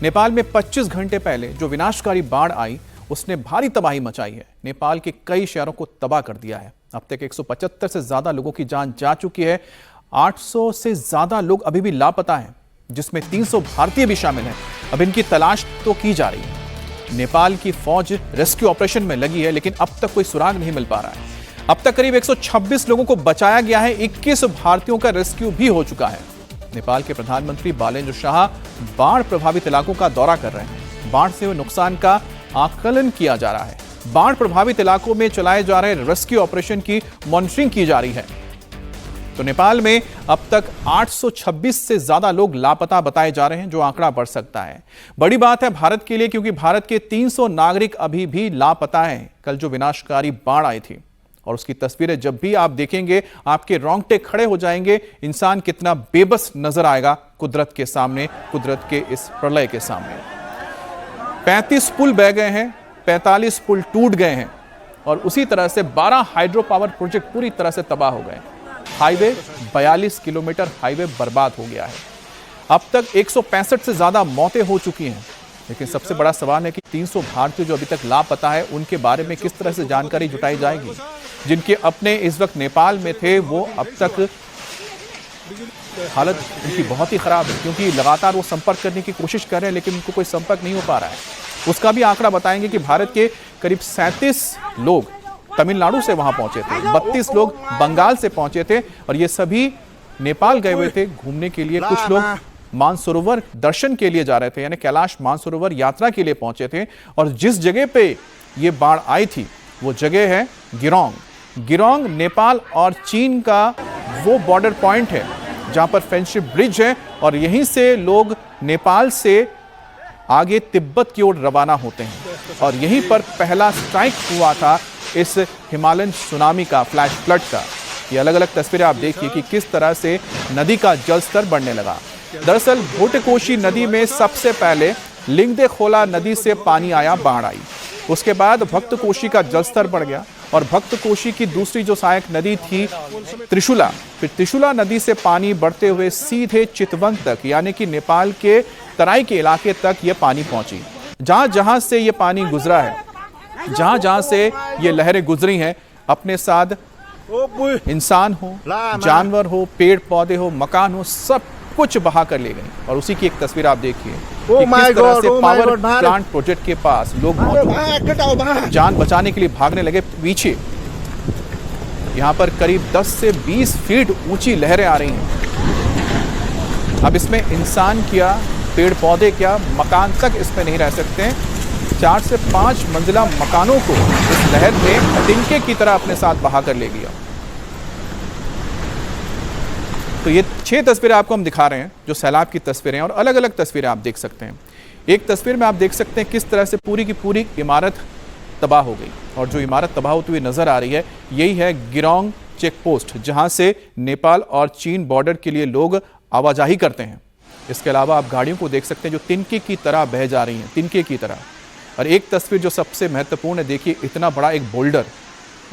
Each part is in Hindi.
नेपाल में 25 घंटे पहले जो विनाशकारी बाढ़ आई उसने भारी तबाही मचाई है। नेपाल के कई शहरों को तबाह कर दिया है। अब तक 175 से ज्यादा लोगों की जान जा चुकी है। 800 से ज्यादा लोग अभी भी लापता हैं, जिसमें 300 भारतीय भी शामिल हैं। अब इनकी तलाश तो की जा रही है। नेपाल की फौज रेस्क्यू ऑपरेशन में लगी है, लेकिन अब तक कोई सुराग नहीं मिल पा रहा है। अब तक करीब 126 लोगों को बचाया गया है। 21 भारतीयों का रेस्क्यू भी हो चुका है। नेपाल के प्रधानमंत्री बालेन्द्र शाह बाढ़ प्रभावित इलाकों का दौरा कर रहे हैं। बाढ़ से हुए नुकसान का आकलन किया जा रहा है। बाढ़ प्रभावित इलाकों में चलाए जा रहे रेस्क्यू ऑपरेशन की मॉनिटरिंग की जा रही है। तो नेपाल में अब तक 826 से ज्यादा लोग लापता बताए जा रहे हैं, जो आंकड़ा बढ़ सकता है। बड़ी बात है भारत के लिए, क्योंकि भारत के 300 नागरिक अभी भी लापता हैं। कल जो विनाशकारी बाढ़ आई थी और उसकी तस्वीरें जब भी आप देखेंगे आपके रोंगटे खड़े हो जाएंगे। इंसान कितना बेबस नजर आएगा कुदरत के सामने, कुदरत के इस प्रलय के सामने। 35 पुल बह गए हैं, 45 पुल टूट गए हैं और उसी तरह से 12 हाइड्रो पावर प्रोजेक्ट पूरी तरह से तबाह हो गए। हाईवे 42 किलोमीटर हाईवे बर्बाद हो गया है। अब तक 165 से ज्यादा मौतें हो चुकी हैं। लेकिन सबसे बड़ा सवाल है कि 300 भारतीय जो अभी तक लापता है, उनके बारे में किस तरह से जानकारी जुटाई जाएगी। जिनके अपने इस वक्त नेपाल में थे, वो अब तक हालत उनकी बहुत ही खराब है, क्योंकि लगातार वो संपर्क करने की कोशिश कर रहे हैं, लेकिन उनको कोई संपर्क नहीं हो पा रहा है। उसका भी आंकड़ा बताएंगे कि भारत के करीब 37 लोग तमिलनाडु से वहां पहुंचे थे, 32 लोग बंगाल से पहुंचे थे और ये सभी नेपाल गए हुए थे घूमने के लिए। कुछ लोग मानसरोवर दर्शन के लिए जा रहे थे, यानी कैलाश मानसरोवर यात्रा के लिए पहुंचे थे। और जिस जगह पे ये बाढ़ आई थी वो जगह है गिरोंग। गिरोंग नेपाल और चीन का वो बॉर्डर पॉइंट है जहां पर फ्रेंडशिप ब्रिज है और यहीं से लोग नेपाल से आगे तिब्बत की ओर रवाना होते हैं। और यहीं पर पहला स्ट्राइक हुआ था इस हिमालयन सुनामी का, फ्लैश फ्लड का। ये अलग अलग तस्वीरें आप देखिए कि किस तरह से नदी का जलस्तर बढ़ने लगा। दरअसल भोटकोशी नदी में सबसे पहले लिंगदेखोला नदी से पानी आया, बाढ़ आई। उसके बाद भक्तकोशी का जलस्तर बढ़ गया और भक्तकोशी की दूसरी जो सहायक नदी थी त्रिशूला, फिर त्रिशूला नदी से पानी बढ़ते हुए सीधे चितवन तक, यानी कि नेपाल के तराई के इलाके तक ये पानी पहुंची। जहां जहां से ये पानी गुजरा है, जहां जहां से ये लहरें गुजरी हैं, अपने साथ इंसान हो, जानवर हो, पेड़ पौधे हो, मकान हो, सब कुछ बहा कर ले गई। और उसी की एक तस्वीर आप देखिए कि किस तरह से पावर प्लांट प्रोजेक्ट के पास लोग मौजूद जान बचाने के लिए भागने लगे पीछे। यहाँ पर करीब 10 से 20 फीट ऊंची लहरें आ रही हैं। अब इसमें इंसान क्या, पेड़ पौधे क्या, मकान तक इसमें नहीं रह सकते। 4 से 5 मंजिला मकानों को इस लहर ने तिनके की तरह अपने साथ बहा कर ले गया। तो ये 6 तस्वीरें आपको हम दिखा रहे हैं जो सैलाब की तस्वीरें हैं, और अलग अलग तस्वीरें आप देख सकते हैं। एक तस्वीर में आप देख सकते हैं किस तरह से पूरी की पूरी इमारत तबाह हो गई। और जो इमारत तबाह होती हुई नजर आ रही है, यही है गिरोंग चेक पोस्ट, जहां से नेपाल और चीन बॉर्डर के लिए लोग आवाजाही करते हैं। इसके अलावा आप गाड़ियों को देख सकते हैं जो तिनके की तरह बह जा रही हैं, तिनके की तरह। और एक तस्वीर जो सबसे महत्वपूर्ण है, देखिए इतना बड़ा एक बोल्डर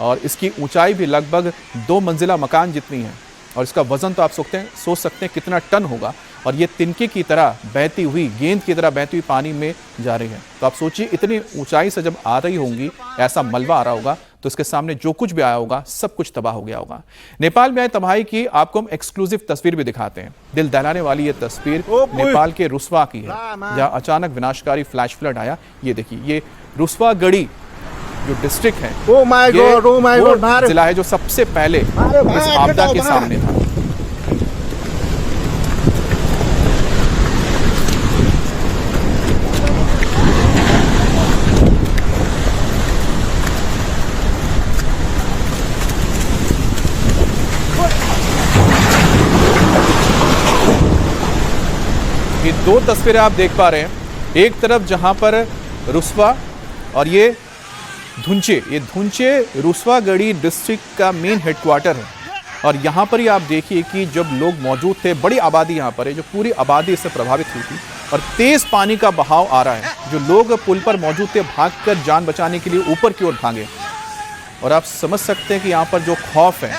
और इसकी ऊंचाई भी लगभग 2 मंजिला मकान जितनी है और इसका वजन तो आप सोच सकते हैं कितना टन होगा। और ये तिनके की तरह बहती हुई, गेंद की तरह बहती हुई पानी में जा रही है। तो आप सोचिए इतनी ऊंचाई से जब आ रही होंगी, ऐसा मलबा आ रहा होगा, तो इसके सामने जो कुछ भी आया होगा सब कुछ तबाह हो गया होगा। नेपाल में आई तबाही की आपको हम एक्सक्लूसिव तस्वीर भी दिखाते हैं। दिल दहलाने वाली ये तस्वीर नेपाल के रुस्वा की है, जहां अचानक विनाशकारी फ्लैश फ्लड आया। ये देखिए, ये रुस्वागढ़ी जो डिस्ट्रिक्ट है, ये जिला है जो सबसे पहले इस आपदा के सामने था। ये 2 तस्वीरें आप देख पा रहे हैं। एक तरफ जहां पर रुस्वा और ये धुंचे रुस्वागढ़ी डिस्ट्रिक्ट का मेन हेडक्वार्टर है। और यहाँ पर ही आप देखिए कि जब लोग मौजूद थे, बड़ी आबादी यहाँ पर है, जो पूरी आबादी इससे प्रभावित हुई थी और तेज पानी का बहाव आ रहा है। जो लोग पुल पर मौजूद थे, भागकर जान बचाने के लिए ऊपर की ओर भागे। और आप समझ सकते हैं कि यहाँ पर जो खौफ है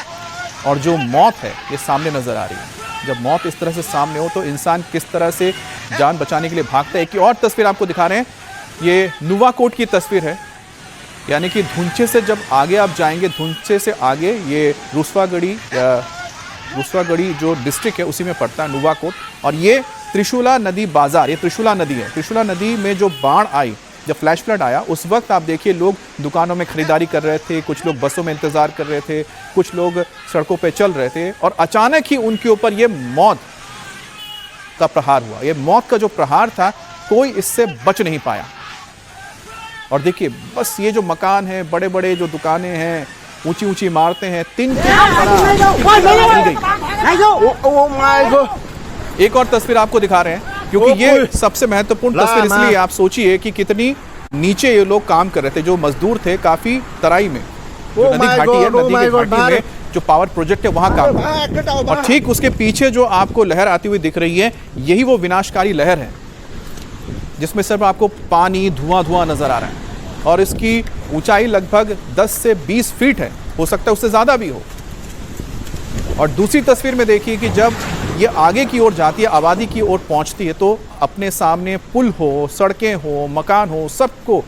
और जो मौत है, ये सामने नजर आ रही है। जब मौत इस तरह से सामने हो तो इंसान किस तरह से जान बचाने के लिए भागता है। एक और तस्वीर आपको दिखा रहे हैं, ये नुवाकोट की तस्वीर है, यानी कि धुंचे से जब आगे आप जाएंगे, धुंचे से आगे ये रूसवागढ़ी जो डिस्ट्रिक्ट है उसी में पड़ता है नुवाकोट। और ये त्रिशूला नदी बाजार, ये त्रिशूला नदी है। त्रिशूला नदी में जो बाढ़ आई, जब फ्लैश फ्लड आया, उस वक्त आप देखिए लोग दुकानों में खरीदारी कर रहे थे, कुछ लोग बसों में इंतजार कर रहे थे, कुछ लोग सड़कों पे चल रहे थे, और अचानक ही उनके ऊपर ये मौत का प्रहार हुआ। ये मौत का जो प्रहार था, कोई इससे बच नहीं पाया। और देखिए बस ये जो मकान है, बड़े बड़े जो दुकानें हैं, ऊंची ऊंची इमारतें हैं, तीन एक और तस्वीर आपको दिखा रहे हैं, क्योंकि ये सबसे महत्वपूर्ण तस्वीर इसलिए, आप सोचिए कि कितनी नीचे ये लोग काम कर रहे थे, जो मजदूर थे, काफी तराई में जो नदी घाटी है, नदी की घाटी में जो पावर प्रोजेक्ट है वहां काम कर रहे हैं। और ठीक उसके पीछे जो आपको लहर आती हुई दिख रही है, यही वो विनाशकारी लहर है जिसमें सिर्फ आपको पानी, धुआं नजर आ रहा है, और इसकी ऊंचाई लगभग 10 से 20 फीट है, हो सकता है उससे ज्यादा भी हो। और दूसरी तस्वीर में देखिए कि जब ये आगे की ओर जाती है, आबादी की ओर पहुंचती है, तो अपने सामने पुल हो, सड़कें हो, मकान हो, सबको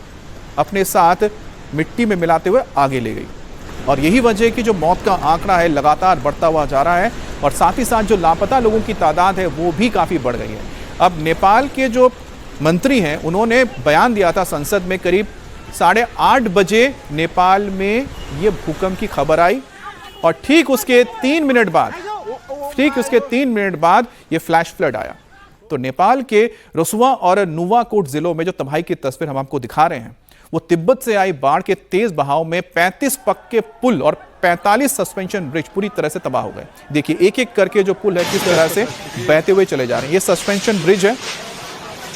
अपने साथ मिट्टी में मिलाते हुए आगे ले गई। और यही वजह है कि जो मौत का आंकड़ा है लगातार बढ़ता हुआ जा रहा है, और साथ ही साथ जो लापता लोगों की तादाद है वो भी काफ़ी बढ़ गई है। अब नेपाल के जो मंत्री हैं, उन्होंने बयान दिया था संसद में, करीब 8:30 बजे नेपाल में ये भूकंप की खबर आई, और ठीक उसके 3 मिनट बाद ये फ्लैश फ्लड आया। तो नेपाल के रसुआ और नुवाकोट जिलों में जो तबाही की तस्वीर हम आपको दिखा रहे हैं, वो तिब्बत से आई बाढ़ के तेज बहाव में 35 पक्के पुल और 45 सस्पेंशन ब्रिज पूरी तरह से तबाह हो गए। देखिए एक एक करके जो पुल है किस तरह से बहते हुए चले जा रहे हैं। ये सस्पेंशन ब्रिज है,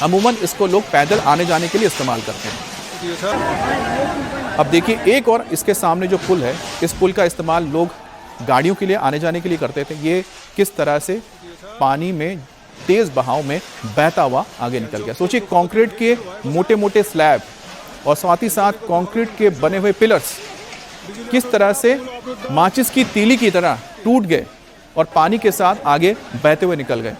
अमूमन इसको लोग पैदल आने जाने के लिए इस्तेमाल करते हैं। अब देखिए एक और इसके सामने जो पुल है, इस पुल का इस्तेमाल लोग गाड़ियों के लिए आने जाने के लिए करते थे। ये किस तरह से पानी में तेज बहाव में बहता हुआ आगे निकल गया। सोचिए कंक्रीट के मोटे मोटे स्लैब और साथ ही साथ कंक्रीट के बने हुए पिलर्स किस तरह से माचिस की तीली की तरह टूट गए और पानी के साथ आगे बहते हुए निकल गए।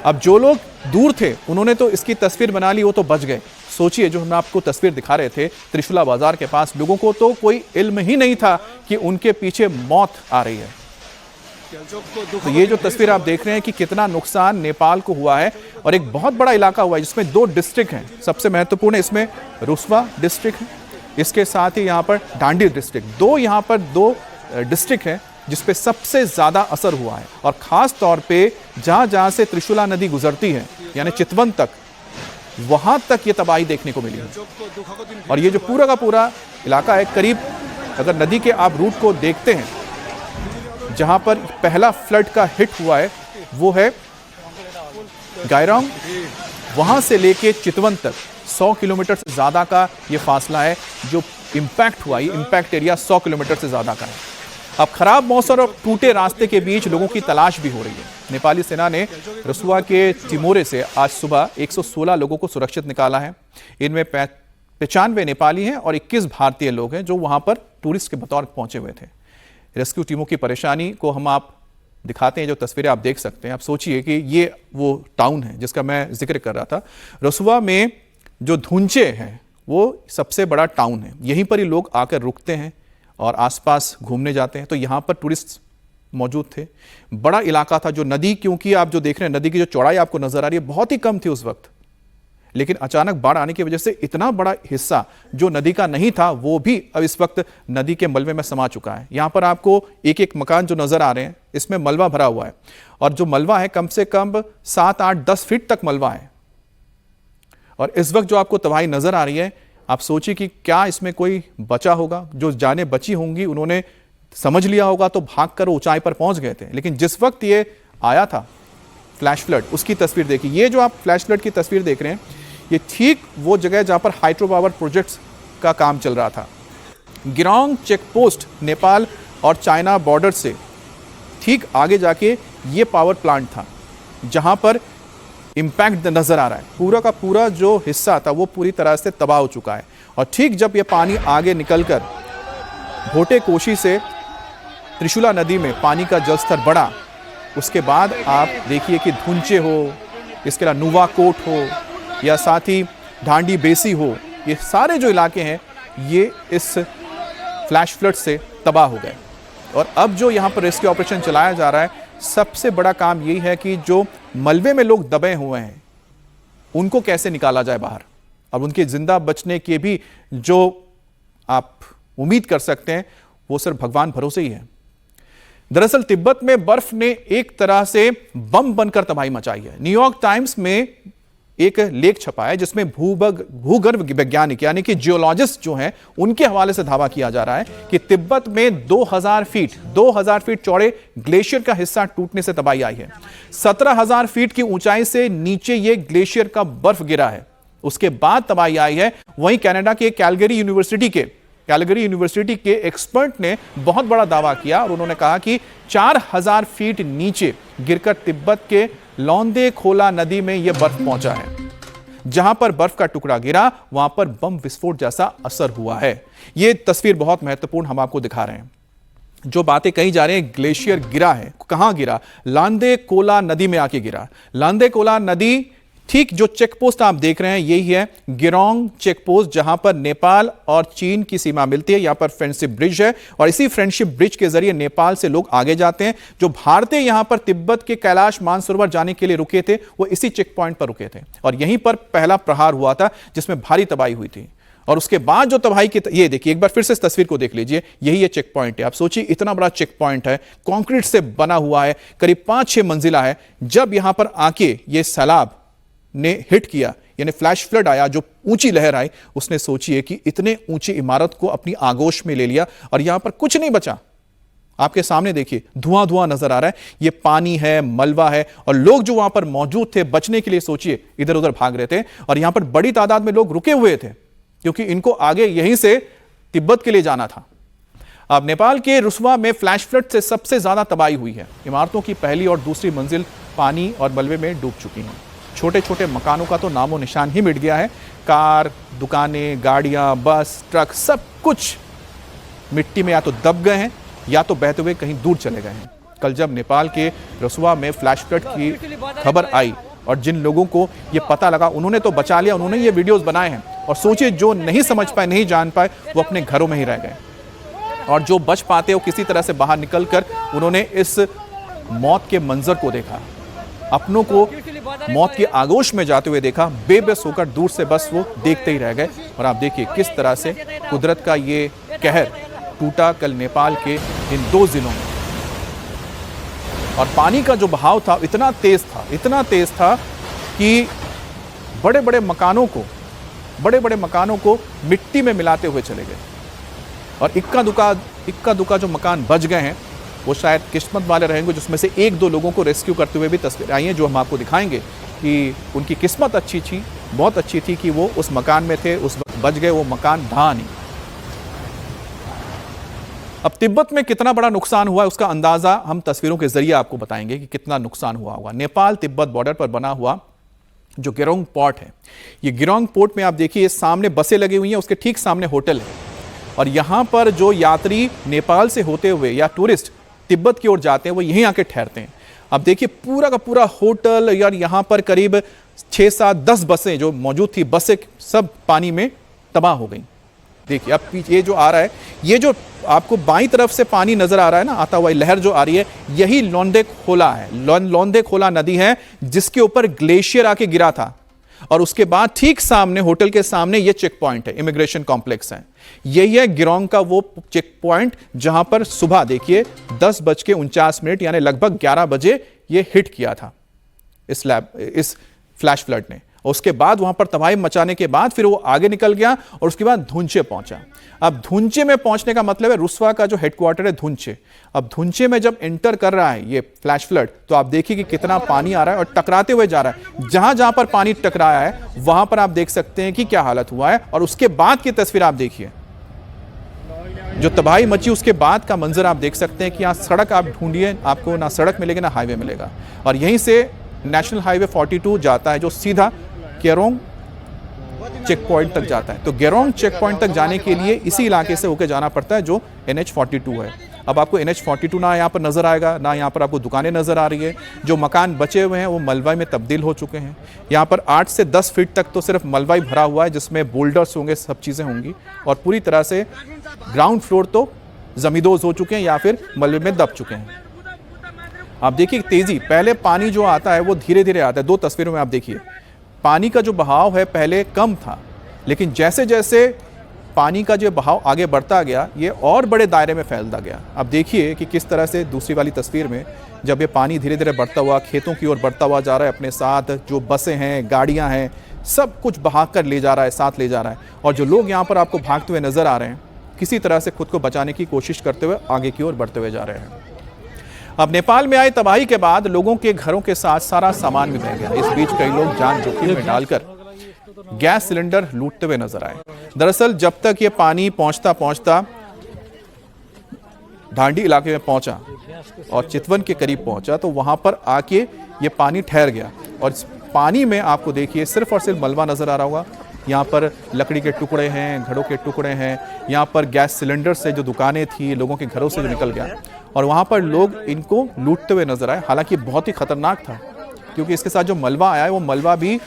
अब जो लोग दूर थे उन्होंने तो इसकी तस्वीर बना ली, वो तो बच गए। सोचिए जो हम आपको तस्वीर दिखा रहे थे त्रिशूला बाजार के पास, लोगों को तो कोई इल्म ही नहीं था कि उनके पीछे मौत आ रही है। तो ये जो तस्वीर आप देख रहे हैं कि कितना नुकसान नेपाल को हुआ है, और एक बहुत बड़ा इलाका हुआ है जिसमें 2 डिस्ट्रिक्ट हैं। सबसे महत्वपूर्ण है इसमें रुसवा डिस्ट्रिक्ट है, इसके साथ ही यहाँ पर डांडी डिस्ट्रिक्ट, यहाँ पर 2 डिस्ट्रिक्ट हैं जिसपे सबसे ज्यादा असर हुआ है। और खास तौर पे जहां से त्रिशूला नदी गुजरती है, यानी चितवन तक, वहां तक ये तबाही देखने को मिली है। और ये जो पूरा का पूरा इलाका है, करीब अगर नदी के आप रूट को देखते हैं, जहां पर पहला फ्लड का हिट हुआ है वो है गायरोंग, वहां से लेके चितवन तक 100 किलोमीटर से ज्यादा का ये फासला है जो इंपैक्ट हुआ। ये इंपैक्ट एरिया 100 किलोमीटर से ज्यादा का है। अब खराब मौसम और टूटे रास्ते के बीच लोगों की तलाश भी हो रही है। नेपाली सेना ने रसुआ के टिमोरे से आज सुबह 116 लोगों को सुरक्षित निकाला है। इनमें 95 नेपाली हैं और 21 भारतीय लोग हैं जो वहां पर टूरिस्ट के बतौर पहुंचे हुए थे। रेस्क्यू टीमों की परेशानी को हम आप दिखाते हैं, जो तस्वीरें आप देख सकते हैं। आप सोचिए कि ये वो टाउन है जिसका मैं जिक्र कर रहा था। रसुआ में जो धुंचे हैं वो सबसे बड़ा टाउन है, यहीं पर ही लोग आकर रुकते हैं और आसपास घूमने जाते हैं। तो यहाँ पर टूरिस्ट मौजूद थे। बड़ा इलाका था जो नदी, क्योंकि आप जो देख रहे हैं नदी की जो चौड़ाई आपको नजर आ रही है बहुत ही कम थी उस वक्त, लेकिन अचानक बाढ़ आने की वजह से इतना बड़ा हिस्सा जो नदी का नहीं था वो भी अब इस वक्त नदी के मलबे में समा चुका है। यहाँ पर आपको एक एक मकान जो नजर आ रहे हैं इसमें मलबा भरा हुआ है, और जो मलबा है कम से कम 7, 8, 10 फीट तक मलबा है। और इस वक्त जो आपको तबाही नजर आ रही है, आप सोचिए कि क्या इसमें कोई बचा होगा। जो जाने बची होंगी उन्होंने समझ लिया होगा तो भागकर ऊंचाई पर पहुंच गए थे। लेकिन जिस वक्त ये आया था फ्लैश फ्लड, उसकी तस्वीर देखिए। ये जो आप फ्लैश फ्लड की तस्वीर देख रहे हैं, ये ठीक वो जगह जहां पर हाइड्रो पावर प्रोजेक्ट्स का काम चल रहा था। गिरोंग चेक पोस्ट नेपाल और चाइना बॉर्डर से ठीक आगे जाके ये पावर प्लांट था जहां पर इंपैक्ट नजर आ रहा है। पूरा का पूरा जो हिस्सा था वो पूरी तरह से तबाह हो चुका है। और ठीक जब ये पानी आगे निकलकर भोटे कोशी से त्रिशूला नदी में पानी का जलस्तर बढ़ा, उसके बाद आप देखिए कि धुंचे हो, इसके अलावा नुवाकोट हो या साथ ही ढांडी बेसी हो, ये सारे जो इलाके हैं ये इस फ्लैश फ्लड से तबाह हो गए। और अब जो यहाँ पर रेस्क्यू ऑपरेशन चलाया जा रहा है, सबसे बड़ा काम यही है कि जो मलबे में लोग दबे हुए हैं उनको कैसे निकाला जाए बाहर। अब उनके जिंदा बचने के भी जो आप उम्मीद कर सकते हैं वो सिर्फ भगवान भरोसे ही है। दरअसल तिब्बत में बर्फ ने एक तरह से बम बनकर तबाही मचाई है। न्यूयॉर्क टाइम्स में एक लेख छपा है जिसमें भूगर्भ वैज्ञानिक यानी कि जियोलॉजिस्ट जो हैं उनके हवाले से दावा किया जा रहा है कि तिब्बत में 2000 फीट चौड़े ग्लेशियर का हिस्सा टूटने से तबाही आई है। 17,000 फीट की ऊंचाई से नीचे यह ग्लेशियर का बर्फ गिरा है, उसके बाद तबाही आई है। वहीं कनाडा के कैलगरी यूनिवर्सिटी के एक्सपर्ट ने बहुत बड़ा दावा किया और उन्होंने कहा कि 4000 फीट नीचे गिरकर तिब्बत के लौंदे खोला नदी में यह बर्फ पहुंचा है। जहां पर बर्फ का टुकड़ा गिरा वहां पर बम विस्फोट जैसा असर हुआ है। यह तस्वीर बहुत महत्वपूर्ण हम आपको दिखा रहे हैं। जो बातें कही जा रही हैं, ग्लेशियर गिरा है, कहां गिरा? लांदे कोला नदी में आके गिरा। लांदे कोला नदी ठीक जो चेक पोस्ट आप देख रहे हैं यही है गिरोंग चेक पोस्ट, जहां पर नेपाल और चीन की सीमा मिलती है। यहां पर फ्रेंडशिप ब्रिज है और इसी फ्रेंडशिप ब्रिज के जरिए नेपाल से लोग आगे जाते हैं। जो भारतीय यहां पर तिब्बत के कैलाश मानसरोवर जाने के लिए रुके थे वो इसी चेक पॉइंट पर रुके थे और यहीं पर पहला प्रहार हुआ था जिसमें भारी तबाही हुई थी। और उसके बाद जो तबाही की ये देखिए, एक बार फिर से इस तस्वीर को देख लीजिए, यही ये चेक पॉइंट है। आप सोचिए इतना बड़ा चेक पॉइंट है, कंक्रीट से बना हुआ है, करीब 5-6 मंजिला है। जब यहां पर आके ये सैलाब ने हिट किया यानी फ्लैश फ्लड आया, जो ऊंची लहर आई, उसने सोचिए कि इतने ऊंची इमारत को अपनी आगोश में ले लिया और यहां पर कुछ नहीं बचा। आपके सामने देखिए धुआं नजर आ रहा है, ये पानी है, मलबा है और लोग जो वहां पर मौजूद थे बचने के लिए सोचिए इधर उधर भाग रहे थे। और यहां पर बड़ी तादाद में लोग रुके हुए थे क्योंकि इनको आगे यहीं से तिब्बत के लिए जाना था। अब नेपाल के रुसवा में फ्लैश फ्लड से सबसे ज्यादा तबाही हुई है। इमारतों की पहली और दूसरी मंजिल पानी और मलबे में डूब चुकी हैं। छोटे छोटे मकानों का तो नामो निशान ही मिट गया है। कार, दुकानें, गाड़ियां, बस, ट्रक सब कुछ मिट्टी में या तो दब गए हैं या तो बहते हुए कहीं दूर चले गए हैं। कल जब नेपाल के रसुआ में फ्लैश फ्लड की खबर आई और जिन लोगों को ये पता लगा उन्होंने तो बचा लिया, उन्होंने ये वीडियोस बनाए हैं। और सोचिए जो नहीं समझ पाए, नहीं जान पाए, वो अपने घरों में ही रह गए और जो बच पाते वो किसी तरह से बाहर निकलकर उन्होंने इस मौत के मंजर को देखा, अपनों को मौत की आगोश में जाते हुए देखा, बेबस होकर दूर से बस वो देखते ही रह गए। और आप देखिए किस तरह से कुदरत का ये कहर टूटा कल नेपाल के इन 2 जिलों में। और पानी का जो बहाव था इतना तेज था कि बड़े बड़े मकानों को मिट्टी में मिलाते हुए चले गए। और इक्का दुक्का जो मकान बच गए हैं वो शायद किस्मत वाले रहेंगे, जिसमें से 1-2 लोगों को रेस्क्यू करते हुए भी तस्वीरें आई हैं जो हम आपको दिखाएंगे कि उनकी किस्मत अच्छी थी, बहुत अच्छी थी कि वो उस मकान में थे, उस वक्त बच गए, वो मकान ढहा नहीं। अब तिब्बत में कितना बड़ा नुकसान हुआ है उसका अंदाजा हम तस्वीरों के जरिए आपको बताएंगे कि कितना नुकसान हुआ होगा। नेपाल तिब्बत बॉर्डर पर बना हुआ जो गिरोंग पोर्ट है, ये गिरोंग पोर्ट में आप देखिए सामने बसें लगी हुई हैं, उसके ठीक सामने होटल है। और यहां पर जो यात्री नेपाल से होते हुए या टूरिस्ट तिब्बत की ओर जाते हैं वो यहीं आके ठहरते हैं। अब देखिए पूरा का पूरा होटल, यार यहां पर करीब 6, 7, 10 बसें जो मौजूद थी, बसें सब पानी में तबाह हो गई। देखिए अब ये जो आ रहा है, ये जो आपको बाईं तरफ से पानी नजर आ रहा है ना, आता हुआ लहर जो आ रही है, यही लौंदे खोला है। लौंदे खोला नदी है जिसके ऊपर ग्लेशियर आके गिरा था। और उसके बाद ठीक सामने होटल के सामने ये चेक पॉइंट है, इमिग्रेशन कॉम्प्लेक्स है। यही है गिरोंग का वो चेक पॉइंट जहां पर सुबह देखिए 10:49 यानी लगभग 11 बजे ये हिट किया था इस फ्लैश फ्लड ने। और उसके बाद वहां पर तबाही मचाने के बाद फिर वो आगे निकल गया और उसके बाद धुंचे पहुंचा। अब धुंचे में पहुंचने का मतलब है रुसवा का जो हेडक्वार्टर है धुंचे। अब धुंचे में जब एंटर कर रहा है ये फ्लैश फ्लड, तो आप देखिए कि कितना पानी आ रहा है और टकराते हुए जा रहा है। जहां जहां पर पानी टकराया है वहां पर आप देख सकते हैं कि क्या हालत हुआ है। और उसके बाद की तस्वीर आप देखिए, जो तबाही मची उसके बाद का मंजर आप देख सकते हैं कि यहाँ सड़क आप ढूंढिए, आपको ना सड़क मिलेगी ना हाईवे मिलेगा। और यहीं से नेशनल हाईवे 42 जाता है जो सीधा गेरोंग चेक पॉइंट तक जाता है। तो गेरोंग चेक पॉइंट तक जाने के लिए इसी इलाके से होकर जाना पड़ता है जो NH 42 है। अब आपको NH-42 ना यहाँ पर नज़र आएगा, ना यहाँ पर आपको दुकानें नज़र आ रही है। जो मकान बचे हुए हैं वो मलबा में तब्दील हो चुके हैं। यहाँ पर 8 से 10 फीट तक तो सिर्फ मलबा ही भरा हुआ है, जिसमें बोल्डर्स होंगे, सब चीज़ें होंगी, और पूरी तरह से ग्राउंड फ्लोर तो जमींदोज हो चुके हैं या फिर मलबे में दब चुके हैं। आप देखिए तेज़ी, पहले पानी जो आता है वो धीरे धीरे आता है। 2 तस्वीरों में आप देखिए पानी का जो बहाव है पहले कम था, लेकिन जैसे जैसे पानी का जो बहाव आगे बढ़ता गया ये और बड़े दायरे में फैलता गया। अब देखिए कि किस तरह से दूसरी वाली तस्वीर में जब ये पानी धीरे धीरे बढ़ता हुआ खेतों की ओर बढ़ता हुआ जा रहा है, अपने साथ जो बसें हैं, गाड़ियां हैं, सब कुछ बहा कर ले जा रहा है, साथ ले जा रहा है। और जो लोग यहाँ पर आपको भागते हुए नजर आ रहे हैं, किसी तरह से खुद को बचाने की कोशिश करते हुए आगे की ओर बढ़ते हुए जा रहे हैं। अब नेपाल में आई तबाही के बाद लोगों के घरों के साथ सारा सामान भी बह गया। इस बीच कई लोग जान जोखिम में डालकर गैस सिलेंडर लूटते हुए नजर आए। दरअसल जब तक ये पानी पहुंचता पहुंचता ढांडी इलाके में पहुंचा और चितवन के करीब पहुंचा तो वहां पर आके ये पानी ठहर गया, और इस पानी में आपको देखिए सिर्फ और सिर्फ मलबा नजर आ रहा होगा। यहाँ पर लकड़ी के टुकड़े हैं, घड़ों के टुकड़े हैं, यहाँ पर गैस सिलेंडर से जो दुकानें थी, लोगों के घरों से जो निकल गया, और वहाँ पर लोग इनको लूटते हुए नजर आए। हालांकि बहुत ही खतरनाक था, क्योंकि इसके साथ जो मलबा आया है वो मलबा भी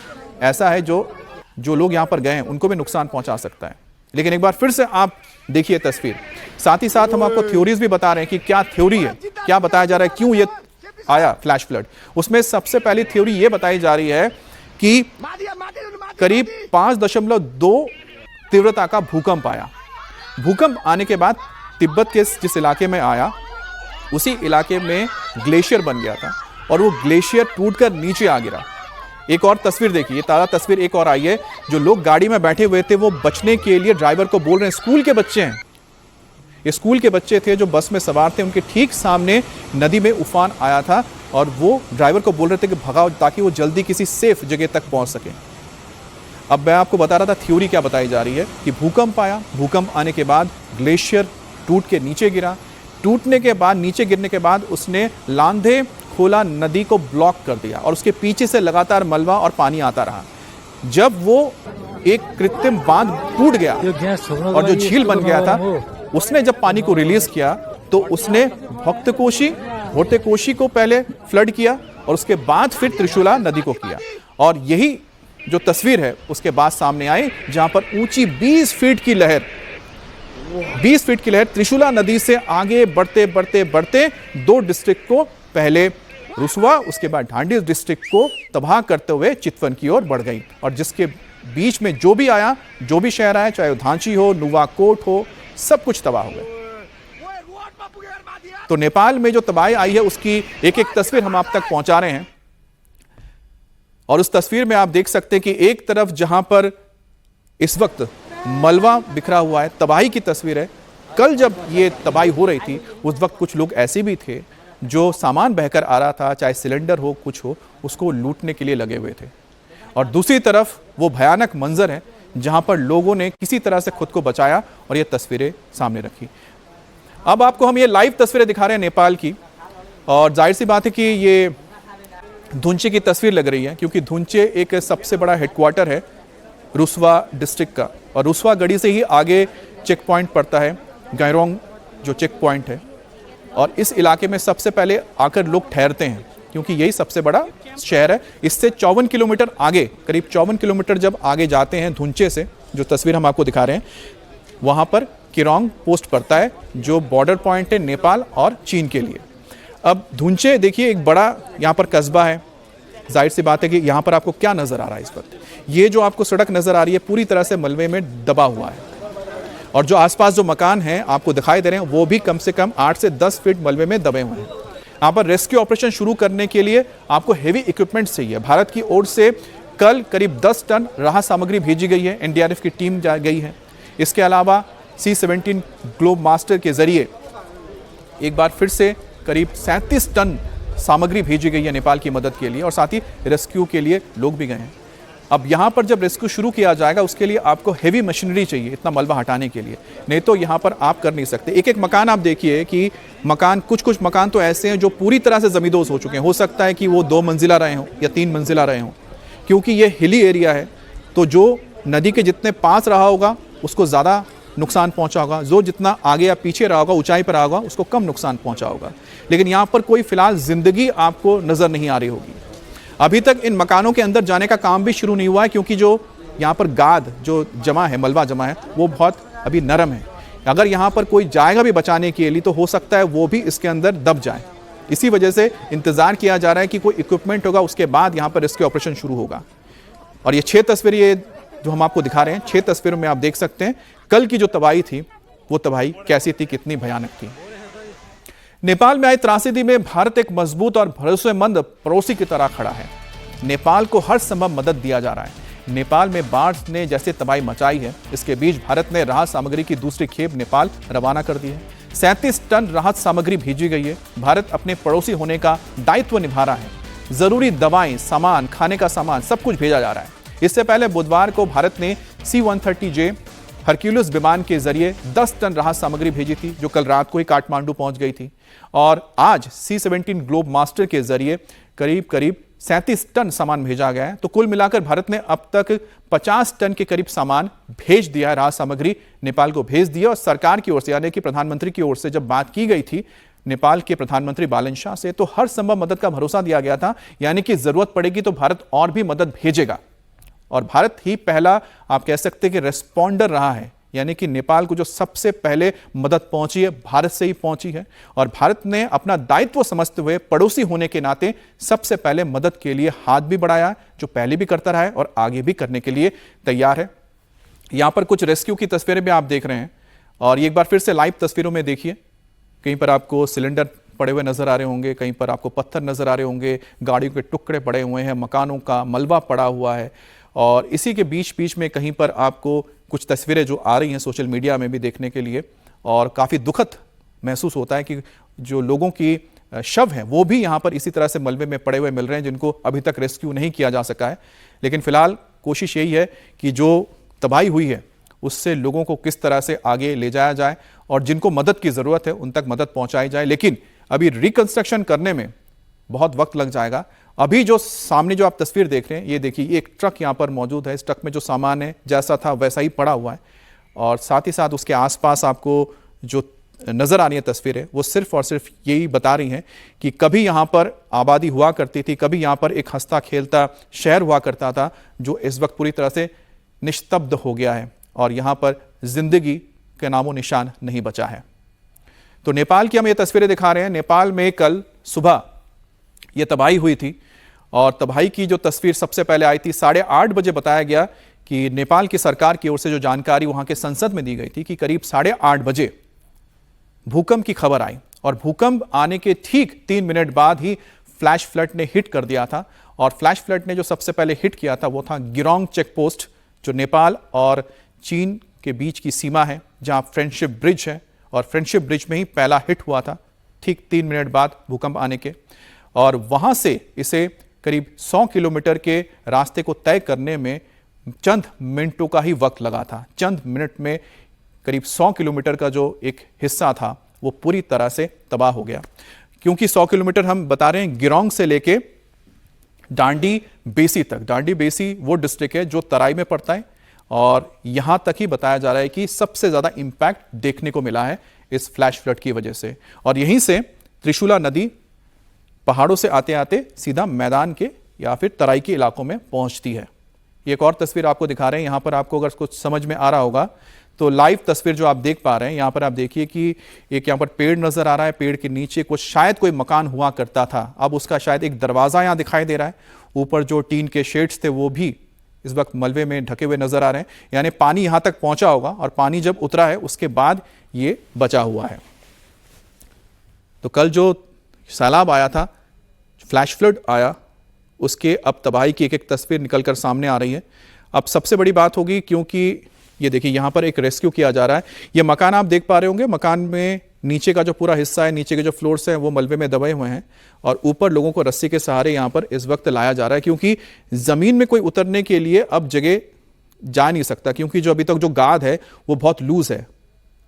ऐसा है जो लोग यहाँ पर गए हैं उनको भी नुकसान पहुँचा सकता है। लेकिन एक बार फिर से आप देखिए तस्वीर, साथ ही साथ हम आपको थ्योरीज भी बता रहे हैं कि क्या थ्योरी है, क्या बताया जा रहा है, क्यों ये आया फ्लैश फ्लड। उसमें सबसे पहली थ्योरी ये बताई जा रही है कि करीब 5.2 तीव्रता का भूकंप आया। भूकंप आने के बाद तिब्बत के जिस इलाके में आया उसी इलाके में ग्लेशियर बन गया था, और वो ग्लेशियर टूटकर नीचे आ गिरा। एक और तस्वीर देखिए, ताज़ा तस्वीर एक और आई है। जो लोग गाड़ी में बैठे हुए थे वो बचने के लिए ड्राइवर को बोल रहे हैं, स्कूल के बच्चे हैं, ये स्कूल के बच्चे थे जो बस में सवार थे, उनके ठीक सामने नदी में उफान आया था, और वो ड्राइवर को बोल रहे थे कि भगाओ ताकि वो जल्दी किसी सेफ जगह तक पहुंच सके। अब मैं आपको बता रहा था थ्योरी क्या बताई जा रही है कि भूकंप आया, भूकंप आने के बाद ग्लेशियर टूट के नीचे गिरा, टूटने के बाद नीचे गिरने के बाद उसने लांधे खोला नदी को ब्लॉक कर दिया, और उसके पीछे से लगातार मलबा और पानी आता रहा। जब वो एक कृत्रिम बांध टूट गया और जो झील बन गया था, उसने जब पानी को रिलीज किया तो उसने भोटेकोशी को पहले फ्लड किया और उसके बाद फिर त्रिशूला नदी को किया। और यही जो तस्वीर है उसके बाद सामने आई, जहां पर ऊंची 20 फीट की लहर त्रिशूला नदी से आगे बढ़ते बढ़ते बढ़ते 2 डिस्ट्रिक्ट को, पहले रुसवा उसके बाद ढांडी डिस्ट्रिक्ट को तबाह करते हुए चितवन की ओर बढ़ गई। और जिसके बीच में जो भी आया, जो भी शहर आया, चाहे वो धांची हो, नुवाकोट हो, सब कुछ तबाह हो गए। तो नेपाल में जो तबाही आई है उसकी एक एक तस्वीर हम आप तक पहुंचा रहे हैं। और उस तस्वीर में आप देख सकते हैं कि एक तरफ जहां पर इस वक्त मलबा बिखरा हुआ है, तबाही की तस्वीर है। कल जब ये तबाही हो रही थी उस वक्त कुछ लोग ऐसे भी थे जो सामान बहकर आ रहा था, चाहे सिलेंडर हो, कुछ हो, उसको लूटने के लिए लगे हुए थे। और दूसरी तरफ वो भयानक मंजर है जहां पर लोगों ने किसी तरह से खुद को बचाया और ये तस्वीरें सामने रखी। अब आपको हम ये लाइव तस्वीरें दिखा रहे हैं नेपाल की, और जाहिर सी बात है कि ये धुंचे की तस्वीर लग रही है, क्योंकि धुंचे एक सबसे बड़ा हेडक्वार्टर है रुसवा डिस्ट्रिक्ट का, और रुसवा गढ़ी से ही आगे चेक पॉइंट पड़ता है, गैरोंग जो चेक पॉइंट है, और इस इलाके में सबसे पहले आकर लोग ठहरते हैं क्योंकि यही सबसे बड़ा शहर है। इससे 54 किलोमीटर आगे, करीब 54 किलोमीटर जब आगे जाते हैं धुंचे से, जो तस्वीर हम आपको दिखा रहे हैं, वहाँ पर किरोंग पोस्ट पड़ता है जो बॉर्डर पॉइंट है नेपाल और चीन के लिए। अब धुंचे देखिए एक बड़ा यहाँ पर कस्बा है। जाहिर सी बात है कि यहाँ पर आपको क्या नज़र आ रहा है इस वक्त, ये जो आपको सड़क नज़र आ रही है पूरी तरह से मलबे में दबा हुआ है, और जो आसपास जो मकान हैं आपको दिखाई दे रहे हैं वो भी कम से कम 8 से 10 फीट मलबे में दबे हुए हैं। यहाँ पर रेस्क्यू ऑपरेशन शुरू करने के लिए आपको हेवी इक्विपमेंट चाहिए। भारत की ओर से कल करीब 10 टन राहत सामग्री भेजी गई है, एनडीआरएफ की टीम जा गई है। इसके अलावा C-17 ग्लोब मास्टर के जरिए एक बार फिर से करीब 37 टन सामग्री भेजी गई है नेपाल की मदद के लिए, और साथ ही रेस्क्यू के लिए लोग भी गए हैं। अब यहाँ पर जब रेस्क्यू शुरू किया जाएगा उसके लिए आपको हेवी मशीनरी चाहिए इतना मलबा हटाने के लिए, नहीं तो यहाँ पर आप कर नहीं सकते। एक एक मकान आप देखिए कि कुछ मकान तो ऐसे हैं जो पूरी तरह से जमींदोज हो चुके हैं। हो सकता है कि वो 2 मंजिला रहे हों या 3 मंजिला रहे हों, क्योंकि ये हिली एरिया है, तो जो नदी के जितने पास रहा होगा उसको ज़्यादा नुकसान पहुंचा होगा, जो जितना आगे या पीछे रहा होगा, ऊंचाई पर रहा होगा, उसको कम नुकसान पहुंचा होगा। लेकिन यहां पर कोई फिलहाल जिंदगी आपको नजर नहीं आ रही होगी। अभी तक इन मकानों के अंदर जाने का काम भी शुरू नहीं हुआ है, क्योंकि जो यहां पर गाद जो जमा है, मलबा जमा है, वो बहुत अभी नरम है। अगर यहां पर कोई जाएगा भी बचाने के लिए तो हो सकता है वो भी इसके अंदर दब जाए। इसी वजह से इंतजार किया जा रहा है कि कोई इक्विपमेंट होगा, उसके बाद यहां पर रेस्क्यू ऑपरेशन शुरू होगा। और ये 6 तस्वीरें ये जो हम आपको दिखा रहे हैं, 6 तस्वीरों में आप देख सकते हैं कल की जो तबाही थी वो तबाही कैसी थी, कितनी भयानक थी। नेपाल में आई त्रासदी में भारत एक मजबूत और भरोसेमंद पड़ोसी की तरह खड़ा है। नेपाल को हर संभव मदद दिया जा रहा है। नेपाल में बाढ़ ने जैसे तबाही मचाई है, इसके बीच भारत ने राहत सामग्री की दूसरी खेप नेपाल रवाना कर दी है। 37 टन राहत सामग्री भेजी गई है। भारत अपने पड़ोसी होने का दायित्व निभा रहा है। जरूरी दवाएं, सामान, खाने का सामान सब कुछ भेजा जा रहा है। इससे पहले बुधवार को भारत ने C-130J हरक्यूलिस विमान के जरिए 10 टन राहत सामग्री भेजी थी, जो कल रात को ही काठमांडू पहुंच गई थी। और आज C-17 ग्लोब मास्टर के जरिए करीब 37 टन सामान भेजा गया है। तो कुल मिलाकर भारत ने अब तक 50 टन के करीब सामान भेज दिया है, राहत सामग्री नेपाल को भेज दिया। और सरकार की ओर से, यानी कि प्रधानमंत्री की ओर से जब बात की गई थी नेपाल के प्रधानमंत्री बालन शाह से, तो हर संभव मदद का भरोसा दिया गया था, यानी कि जरूरत पड़ेगी तो भारत और भी मदद भेजेगा। और भारत ही पहला, आप कह सकते हैं कि रेस्पॉन्डर रहा है, यानी कि नेपाल को जो सबसे पहले मदद पहुंची है, भारत से ही पहुंची है। और भारत ने अपना दायित्व समझते हुए पड़ोसी होने के नाते सबसे पहले मदद के लिए हाथ भी बढ़ाया, जो पहले भी करता रहा है और आगे भी करने के लिए तैयार है। यहां पर कुछ रेस्क्यू की तस्वीरें भी आप देख रहे हैं, और एक बार फिर से लाइव तस्वीरों में देखिए। कहीं पर आपको सिलेंडर पड़े हुए नजर आ रहे होंगे, कहीं पर आपको पत्थर नजर आ रहे होंगे, गाड़ियों के टुकड़े पड़े हुए हैं, मकानों का मलबा पड़ा हुआ है। और इसी के बीच बीच में कहीं पर आपको कुछ तस्वीरें जो आ रही हैं सोशल मीडिया में भी देखने के लिए, और काफ़ी दुखद महसूस होता है कि जो लोगों की शव हैं वो भी यहाँ पर इसी तरह से मलबे में पड़े हुए मिल रहे हैं, जिनको अभी तक रेस्क्यू नहीं किया जा सका है। लेकिन फिलहाल कोशिश यही है कि जो तबाही हुई है उससे लोगों को किस तरह से आगे ले जाया जाए, और जिनको मदद की ज़रूरत है उन तक मदद पहुँचाई जाए। लेकिन अभी रिकंस्ट्रक्शन करने में बहुत वक्त लग जाएगा। अभी जो सामने जो आप तस्वीर देख रहे हैं, ये देखिए, एक ट्रक यहाँ पर मौजूद है। इस ट्रक में जो सामान है जैसा था वैसा ही पड़ा हुआ है, और साथ ही साथ उसके आसपास आपको जो नज़र आ रही है तस्वीरें, वो सिर्फ और सिर्फ यही बता रही हैं कि कभी यहाँ पर आबादी हुआ करती थी, कभी यहाँ पर एक हंसता खेलता शहर हुआ करता था, जो इस वक्त पूरी तरह से निस्तब्ध हो गया है, और यहाँ पर जिंदगी के नामो निशान नहीं बचा है। तो नेपाल की हम ये तस्वीरें दिखा रहे हैं। नेपाल में कल सुबह ये तबाही हुई थी, और तबाही की जो तस्वीर सबसे पहले आई थी 8:30 बजे। बताया गया कि नेपाल की सरकार की ओर से जो जानकारी वहां के संसद में दी गई थी कि करीब 8:30 बजे भूकंप की खबर आई, और भूकंप आने के ठीक 3 मिनट बाद ही फ्लैश फ्लड ने हिट कर दिया था। और फ्लैश फ्लड ने जो सबसे पहले हिट किया था वो था गिरोंग चेक पोस्ट, जो नेपाल और चीन के बीच की सीमा है, जहां फ्रेंडशिप ब्रिज है, और फ्रेंडशिप ब्रिज में ही पहला हिट हुआ था ठीक 3 मिनट बाद भूकंप आने के। और वहां से इसे करीब 100 किलोमीटर के रास्ते को तय करने में चंद मिनटों का ही वक्त लगा था। चंद मिनट में करीब 100 किलोमीटर का जो एक हिस्सा था वो पूरी तरह से तबाह हो गया। क्योंकि 100 किलोमीटर हम बता रहे हैं गिरोंग से लेके डांडी बेसी तक। डांडी बेसी वो डिस्ट्रिक्ट है जो तराई में पड़ता है, और यहां तक ही बताया जा रहा है कि सबसे ज्यादा इंपैक्ट देखने को मिला है इस फ्लैश फ्लड की वजह से। और यहीं से त्रिशूला नदी पहाड़ों से आते आते सीधा मैदान के या फिर तराई के इलाकों में पहुंचती है। एक और तस्वीर आपको दिखा रहे हैं। यहां पर आपको अगर कुछ समझ में आ रहा होगा तो लाइव तस्वीर जो आप देख पा रहे हैं, यहां पर आप देखिए कि एक यहां पर पेड़ नजर आ रहा है। पेड़ के नीचे कुछ शायद कोई मकान हुआ करता था, अब उसका शायद एक दरवाजा यहां दिखाई दे रहा है। ऊपर जो टीन के शेड्स थे वो भी इस वक्त मलबे में ढके हुए नजर आ रहे हैं, यानी पानी यहां तक पहुंचा होगा, और पानी जब उतरा है उसके बाद ये बचा हुआ है। तो कल जो सैलाब आया था, फ्लैश फ्लड आया, उसके अब तबाही की एक एक तस्वीर निकलकर सामने आ रही है। अब सबसे बड़ी बात होगी, क्योंकि ये देखिए यहाँ पर एक रेस्क्यू किया जा रहा है। ये मकान आप देख पा रहे होंगे, मकान में नीचे का जो पूरा हिस्सा है, नीचे के जो फ्लोर्स हैं वो मलबे में दबे हुए हैं, और ऊपर लोगों को रस्सी के सहारे यहाँ पर इस वक्त लाया जा रहा है, क्योंकि जमीन में कोई उतरने के लिए अब जगह जा नहीं सकता, क्योंकि जो अभी तक जो गाद है वो बहुत लूज है।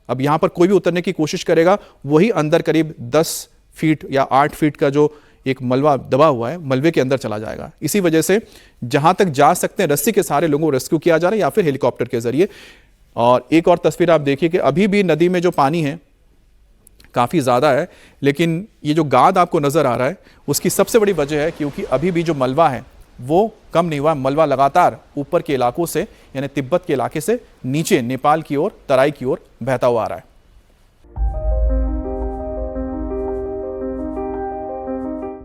अब यहाँ पर कोई भी उतरने की कोशिश करेगा, वही अंदर करीब 10 फीट या 8 फीट का जो एक मलबा दबा हुआ है, मलबे के अंदर चला जाएगा। इसी वजह से जहां तक जा सकते हैं रस्सी के सहारे लोगों को रेस्क्यू किया जा रहा है, या फिर हेलीकॉप्टर के जरिए। और एक और तस्वीर आप देखिए कि अभी भी नदी में जो पानी है काफ़ी ज़्यादा है, लेकिन ये जो गाद आपको नज़र आ रहा है उसकी सबसे बड़ी वजह है क्योंकि अभी भी जो मलबा है वो कम नहीं हुआ। मलबा लगातार ऊपर के इलाकों से यानी तिब्बत के इलाके से नीचे नेपाल की ओर, तराई की ओर बहता हुआ आ रहा है।